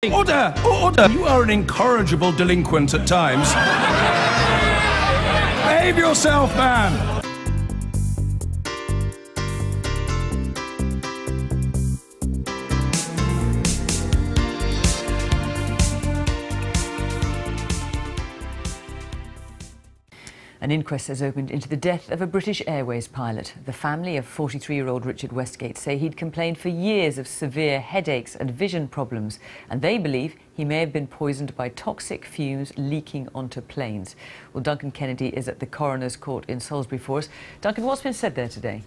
Order! Order! You are an incorrigible delinquent at times. Behave yourself, man! An inquest has opened into the death of a British Airways pilot. The family of 43-year-old Richard Westgate say he'd complained for years of severe headaches and vision problems, and they believe he may have been poisoned by toxic fumes leaking onto planes. Well, Duncan Kennedy is at the coroner's court in Salisbury for us. Duncan, what's been said there today?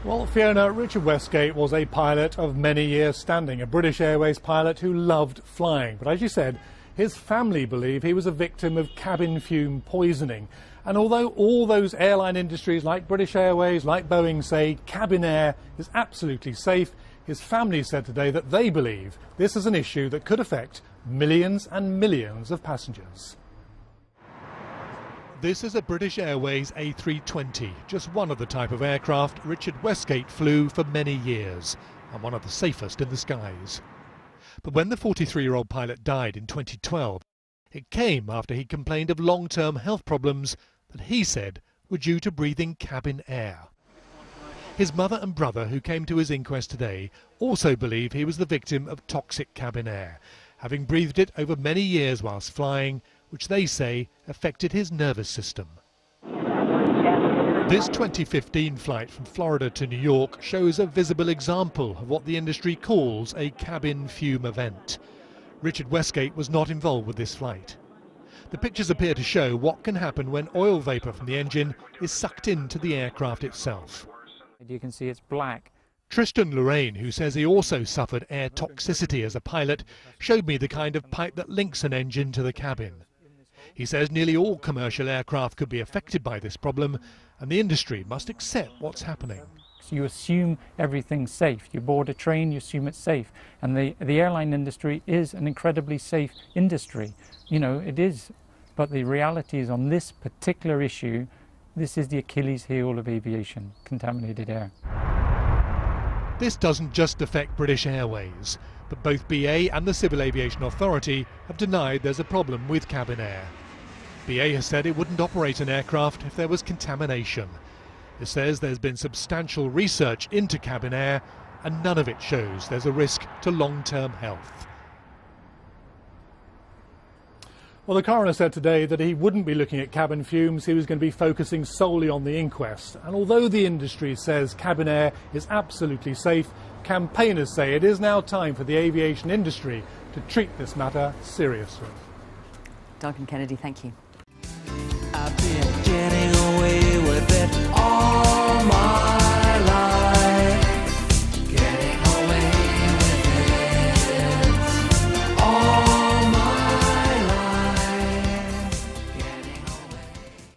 Well, Fiona, Richard Westgate was a pilot of many years standing, a British Airways pilot who loved flying. But as you said, his family believe he was a victim of cabin fume poisoning. And although all those airline industries like British Airways, like Boeing say cabin air is absolutely safe, his family said today that they believe this is an issue that could affect millions and millions of passengers. This is a British Airways A320, just one of the type of aircraft Richard Westgate flew for many years, and one of the safest in the skies. But when the 43-year-old pilot died in 2012, it came after he complained of long-term health problems that he said were due to breathing cabin air. His mother and brother, who came to his inquest today, also believe he was the victim of toxic cabin air, having breathed it over many years whilst flying, which they say affected his nervous system. This 2015 flight from Florida to New York shows a visible example of what the industry calls a cabin fume event. Richard Westgate was not involved with this flight. The pictures appear to show what can happen when oil vapour from the engine is sucked into the aircraft itself. You can see it's black. Tristan Lorraine, who says he also suffered air toxicity as a pilot, showed me the kind of pipe that links an engine to the cabin. He says nearly all commercial aircraft could be affected by this problem, and the industry must accept what's happening. So you assume everything's safe. You board a train, you assume it's safe. And the airline industry is an incredibly safe industry. You know, it is. But the reality is, on this particular issue, this is the Achilles heel of aviation, contaminated air. This doesn't just affect British Airways, but both BA and the Civil Aviation Authority have denied there's a problem with cabin air. BA has said it wouldn't operate an aircraft if there was contamination. It says there's been substantial research into cabin air and none of it shows there's a risk to long-term health. Well, the coroner said today that he wouldn't be looking at cabin fumes, he was going to be focusing solely on the inquest. And although the industry says cabin air is absolutely safe, campaigners say it is now time for the aviation industry to treat this matter seriously. Duncan Kennedy, thank you. I've been getting